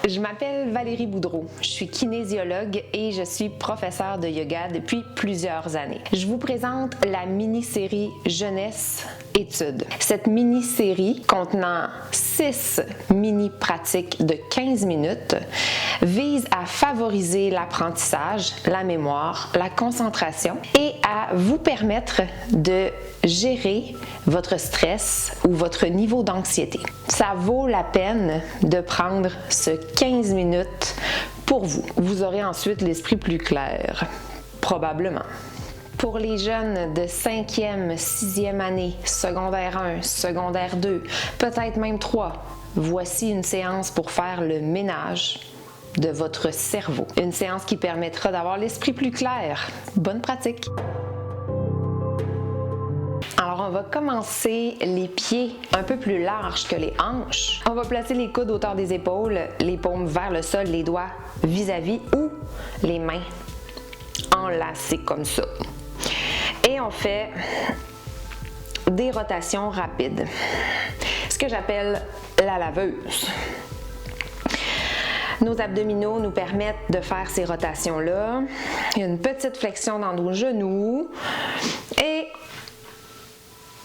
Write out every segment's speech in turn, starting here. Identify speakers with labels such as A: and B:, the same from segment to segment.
A: Je m'appelle Valérie Boudreau, je suis kinésiologue et je suis professeure de yoga depuis plusieurs années. Je vous présente la mini-série Jeunesse Études. Cette mini-série contenant 6 mini-pratiques de 15 minutes vise à favoriser l'apprentissage, la mémoire, la concentration et à vous permettre de gérer votre stress ou votre niveau d'anxiété. Ça vaut la peine de prendre ce 15 minutes pour vous. Vous aurez ensuite l'esprit plus clair, probablement. Pour les jeunes de 5e, 6e année, secondaire 1, secondaire 2, peut-être même 3, voici une séance pour faire le ménage de votre cerveau. Une séance qui permettra d'avoir l'esprit plus clair. Bonne pratique! Alors, on va commencer les pieds un peu plus larges que les hanches. On va placer les coudes hauteur des épaules, les paumes vers le sol, les doigts vis-à-vis ou les mains enlacées comme ça. Et on fait des rotations rapides, ce que j'appelle la laveuse. Nos abdominaux nous permettent de faire ces rotations-là. Il y a une petite flexion dans nos genoux et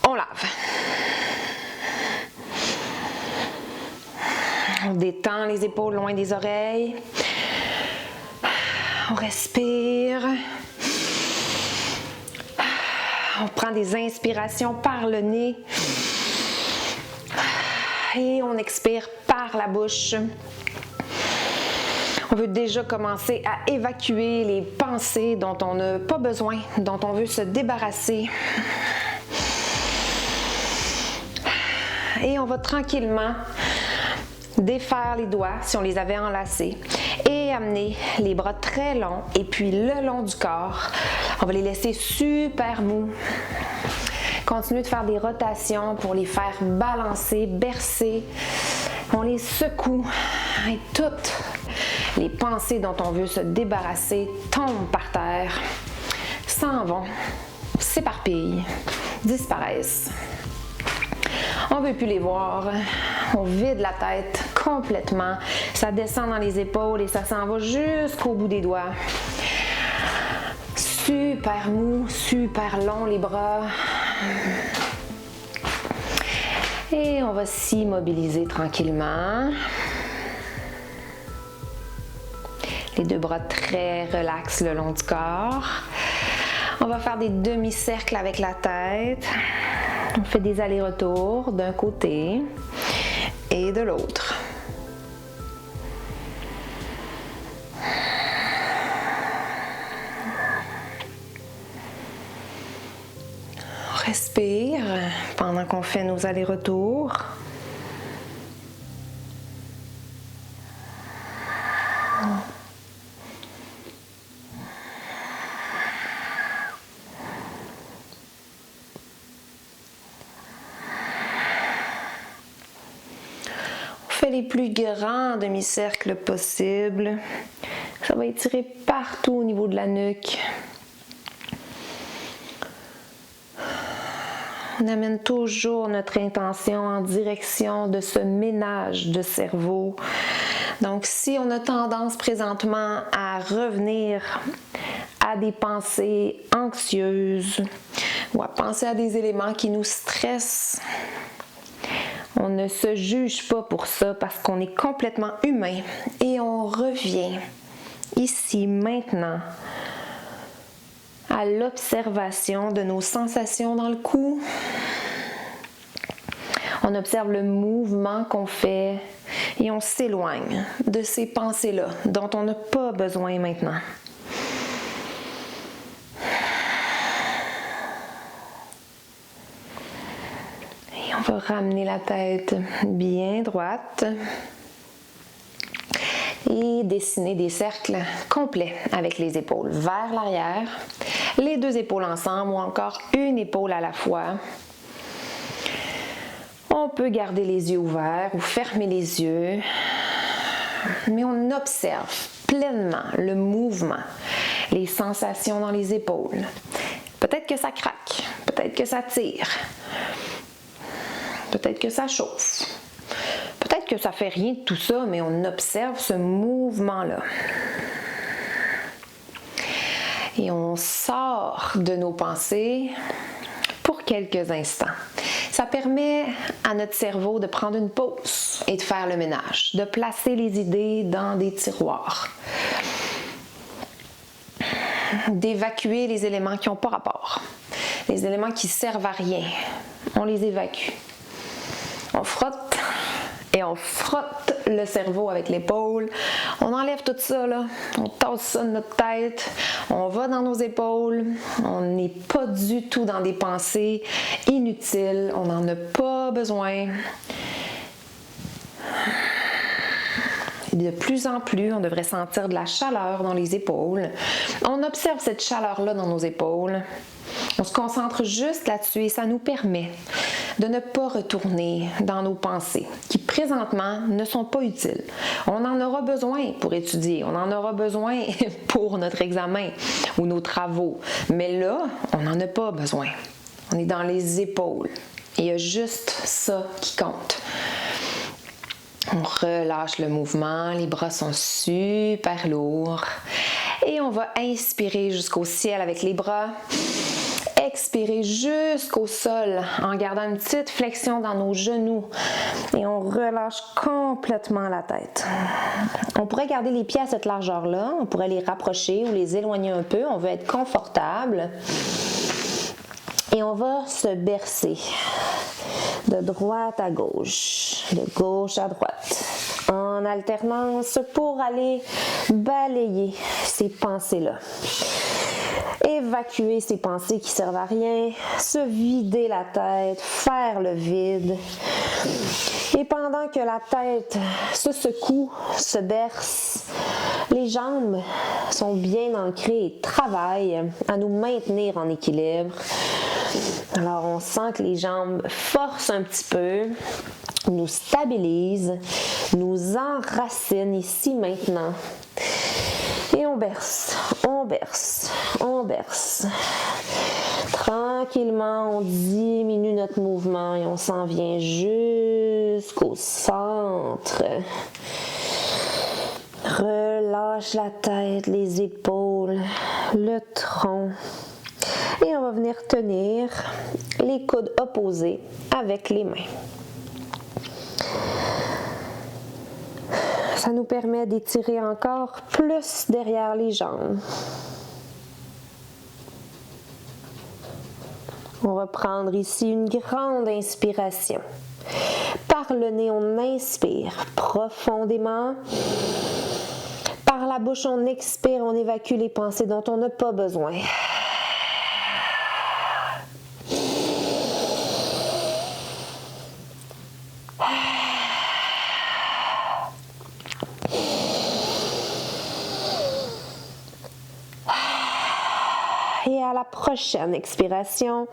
A: on lave. On détend les épaules loin des oreilles. On respire. On prend des inspirations par le nez. Et on expire par la bouche. On veut déjà commencer à évacuer les pensées dont on n'a pas besoin, dont on veut se débarrasser. Et on va tranquillement défaire les doigts si on les avait enlacés et amener les bras très longs et puis le long du corps. On va les laisser super mous. Continuez de faire des rotations pour les faire balancer, bercer. On les secoue et toutes les pensées dont on veut se débarrasser tombent par terre, s'en vont, s'éparpillent, disparaissent. On ne veut plus les voir. On vide la tête complètement. Ça descend dans les épaules et ça s'en va jusqu'au bout des doigts. Super mou, super long les bras. Et on va s'immobiliser tranquillement. Les deux bras très relax le long du corps. On va faire des demi-cercles avec la tête. On fait des allers-retours d'un côté et de l'autre. On respire pendant qu'on fait nos allers-retours. Les plus grands demi-cercles possibles. Ça va étirer partout au niveau de la nuque. On amène toujours notre intention en direction de ce ménage de cerveau. Donc, si on a tendance présentement à revenir à des pensées anxieuses ou à penser à des éléments qui nous stressent, on ne se juge pas pour ça parce qu'on est complètement humain et on revient ici, maintenant, à l'observation de nos sensations dans le cou. On observe le mouvement qu'on fait et on s'éloigne de ces pensées-là dont on n'a pas besoin maintenant. On va ramener la tête bien droite et dessiner des cercles complets avec les épaules vers l'arrière, les deux épaules ensemble ou encore une épaule à la fois. On peut garder les yeux ouverts ou fermer les yeux, mais on observe pleinement le mouvement, les sensations dans les épaules. Peut-être que ça craque, peut-être que ça tire. Peut-être que ça chauffe. Peut-être Peut-être que ça fait rien de tout ça, mais on observe ce mouvement-là. Et on sort de nos pensées pour quelques instants. Ça permet à notre cerveau de prendre une pause et de faire le ménage, de placer les idées dans des tiroirs, d'évacuer les éléments qui n'ont pas rapport, les éléments qui servent à rien. On les évacue. On frotte et on frotte le cerveau avec l'épaule. On enlève tout ça, là. On tasse ça de notre tête. On va dans nos épaules. On n'est pas du tout dans des pensées inutiles. On n'en a pas besoin. Et de plus en plus, on devrait sentir de la chaleur dans les épaules. On observe cette chaleur-là dans nos épaules. On se concentre juste là-dessus et ça nous permet de ne pas retourner dans nos pensées qui présentement ne sont pas utiles. On en aura besoin pour étudier, on en aura besoin pour notre examen ou nos travaux, mais là, on n'en a pas besoin. On est dans les épaules et il y a juste ça qui compte. On relâche le mouvement, les bras sont super lourds et on va inspirer jusqu'au ciel avec les bras. Expirer jusqu'au sol en gardant une petite flexion dans nos genoux et on relâche complètement la tête. On pourrait garder les pieds à cette largeur-là, on pourrait les rapprocher ou les éloigner un peu, on veut être confortable et on va se bercer de droite à gauche, de gauche à droite, en alternance pour aller balayer ces pensées-là. Évacuer ces pensées qui servent à rien, se vider la tête, faire le vide. Et pendant que la tête se secoue, se berce, les jambes sont bien ancrées et travaillent à nous maintenir en équilibre. Alors on sent que les jambes forcent un petit peu, nous stabilisent, nous enracinent ici maintenant. Et on berce, on berce, on berce. Tranquillement, on diminue notre mouvement et on s'en vient jusqu'au centre. Relâche la tête, les épaules, le tronc. Et on va venir tenir les coudes opposés avec les mains. Ça nous permet d'étirer encore plus derrière les jambes. On va prendre ici une grande inspiration. Par le nez, on inspire profondément. Par la bouche, on expire, on évacue les pensées dont on n'a pas besoin. Et à la prochaine expiration,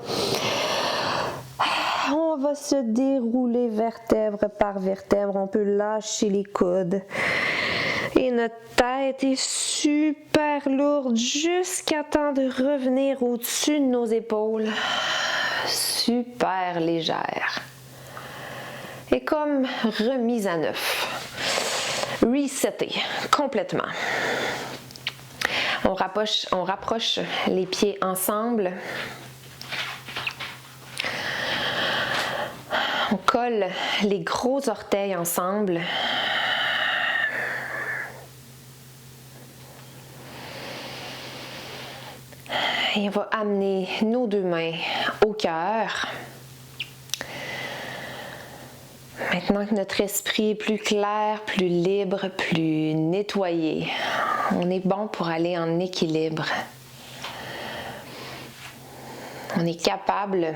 A: on va se dérouler vertèbre par vertèbre. On peut lâcher les coudes. Et notre tête est super lourde jusqu'à temps de revenir au-dessus de nos épaules. Super légère. Et comme remise à neuf. Resetter complètement. On rapproche les pieds ensemble. On colle les gros orteils ensemble. Et on va amener nos deux mains au cœur. Maintenant que notre esprit est plus clair, plus libre, plus nettoyé, on est bon pour aller en équilibre. On est capable,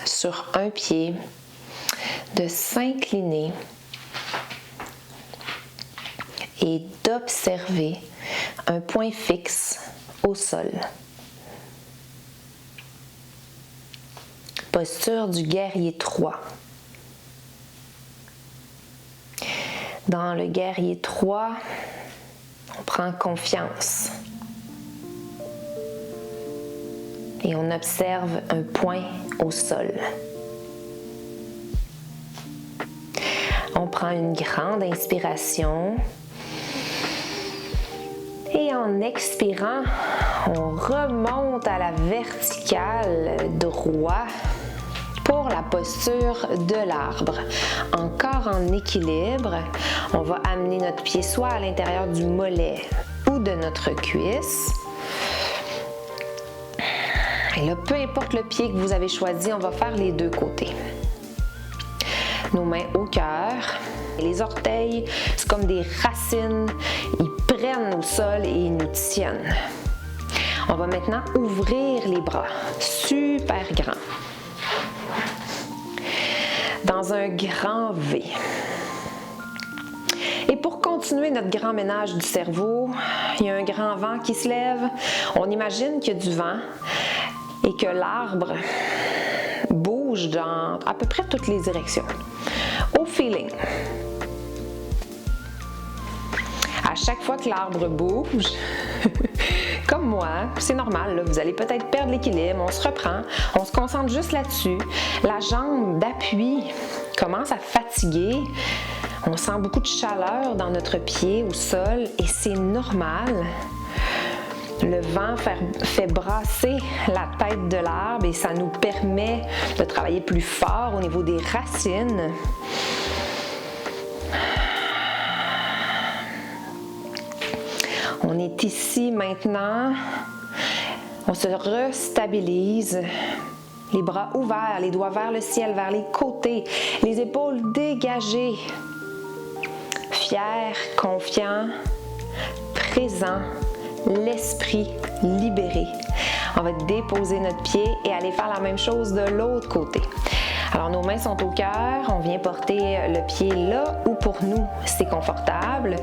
A: sur un pied, de s'incliner et d'observer un point fixe au sol. Posture du guerrier 3. Dans le guerrier 3, on prend confiance et on observe un point au sol. On prend une grande inspiration. Et en expirant, on remonte à la verticale droit pour la posture de l'arbre. Encore en équilibre, on va amener notre pied soit à l'intérieur du mollet ou de notre cuisse. Et là, peu importe le pied que vous avez choisi, on va faire les deux côtés. Nos mains au cœur. Les orteils, c'est comme des racines. Ils prennent au sol et ils nous tiennent. On va maintenant ouvrir les bras. Super grand. Dans un grand V. Et pour continuer notre grand ménage du cerveau, il y a un grand vent qui se lève. On imagine qu'il y a du vent et que l'arbre bouge dans à peu près toutes les directions. Au feeling. À chaque fois que l'arbre bouge, comme moi, c'est normal, là, vous allez peut-être perdre l'équilibre, on se reprend, on se concentre juste là-dessus. La jambe d'appui commence à fatiguer, on sent beaucoup de chaleur dans notre pied au sol et c'est normal. Le vent fait brasser la tête de l'arbre et ça nous permet de travailler plus fort au niveau des racines. On est ici maintenant, on se restabilise, les bras ouverts, les doigts vers le ciel, vers les côtés, les épaules dégagées, fier, confiant, présent, l'esprit libéré. On va déposer notre pied et aller faire la même chose de l'autre côté. Alors nos mains sont au cœur, on vient porter le pied là où pour nous c'est confortable.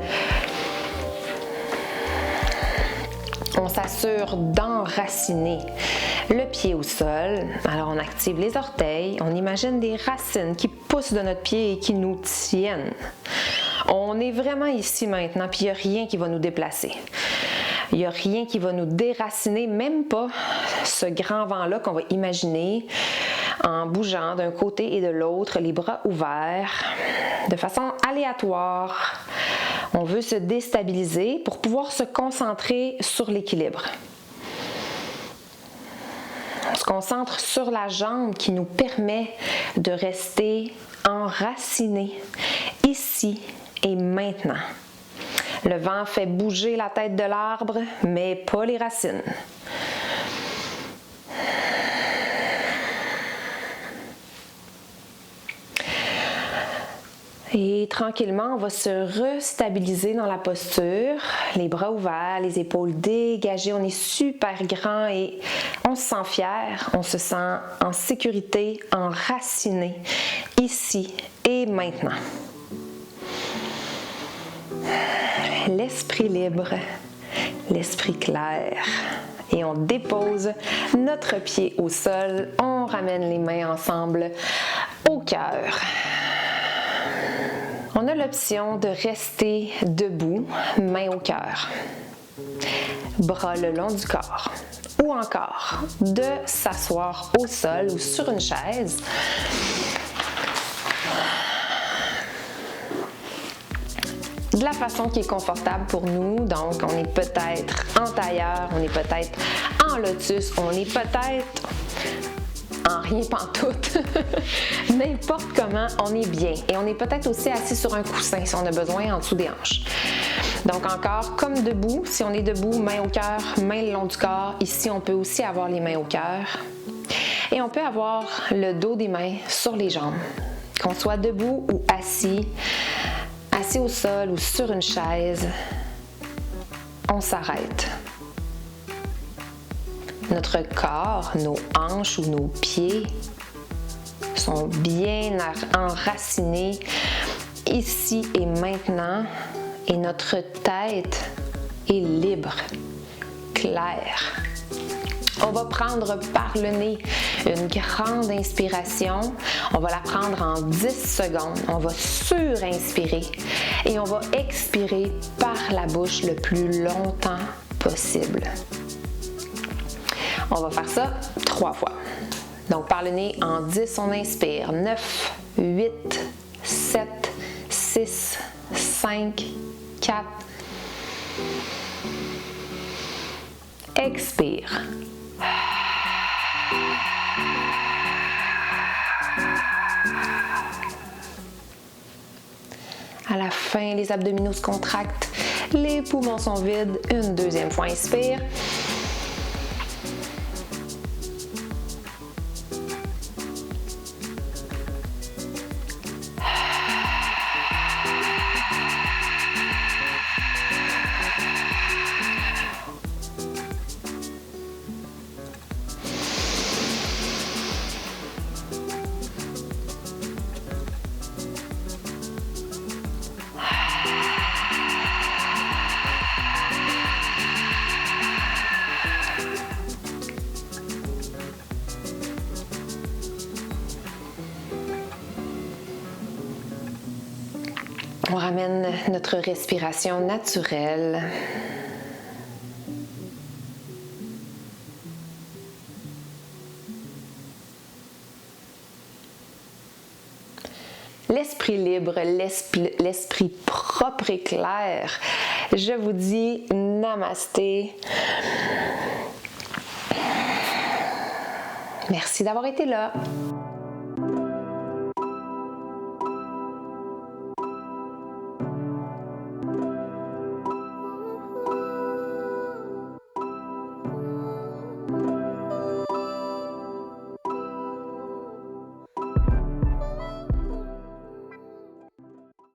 A: On s'assure d'enraciner le pied au sol. Alors on active les orteils, on imagine des racines qui poussent de notre pied et qui nous tiennent. On est vraiment ici maintenant, puis il n'y a rien qui va nous déplacer. Il n'y a rien qui va nous déraciner, même pas ce grand vent-là qu'on va imaginer en bougeant d'un côté et de l'autre, les bras ouverts, de façon aléatoire. On veut se déstabiliser pour pouvoir se concentrer sur l'équilibre. On se concentre sur la jambe qui nous permet de rester enracinés ici et maintenant. Le vent fait bouger la tête de l'arbre, mais pas les racines. Et tranquillement, on va se restabiliser dans la posture, les bras ouverts, les épaules dégagées. On est super grand et on se sent fier, on se sent en sécurité, enraciné, ici et maintenant. L'esprit libre, l'esprit clair. Et on dépose notre pied au sol, on ramène les mains ensemble au cœur. On a l'option de rester debout, main au cœur, bras le long du corps, ou encore de s'asseoir au sol ou sur une chaise. De la façon qui est confortable pour nous, donc on est peut-être en tailleur, on est peut-être en lotus, on est peut-être en rien pantoute. N'importe comment, on est bien. Et on est peut-être aussi assis sur un coussin si on a besoin en dessous des hanches. Donc encore, comme debout, si on est debout, main au cœur, main le long du corps. Ici, on peut aussi avoir les mains au cœur. Et on peut avoir le dos des mains sur les jambes. Qu'on soit debout ou assis, assis au sol ou sur une chaise, on s'arrête. Notre corps, nos hanches ou nos pieds sont bien enracinés ici et maintenant et notre tête est libre, claire. On va prendre par le nez une grande inspiration. On va la prendre en 10 secondes. On va surinspirer et on va expirer par la bouche le plus longtemps possible. On va faire ça 3 fois. Donc par le nez, en 10, on inspire. 9, 8, 7, 6, 5, 4. Expire. À la fin, les abdominaux se contractent, les poumons sont vides. Une deuxième fois, inspire. On ramène notre respiration naturelle. L'esprit libre, l'esprit propre et clair. Je vous dis namasté. Merci d'avoir été là.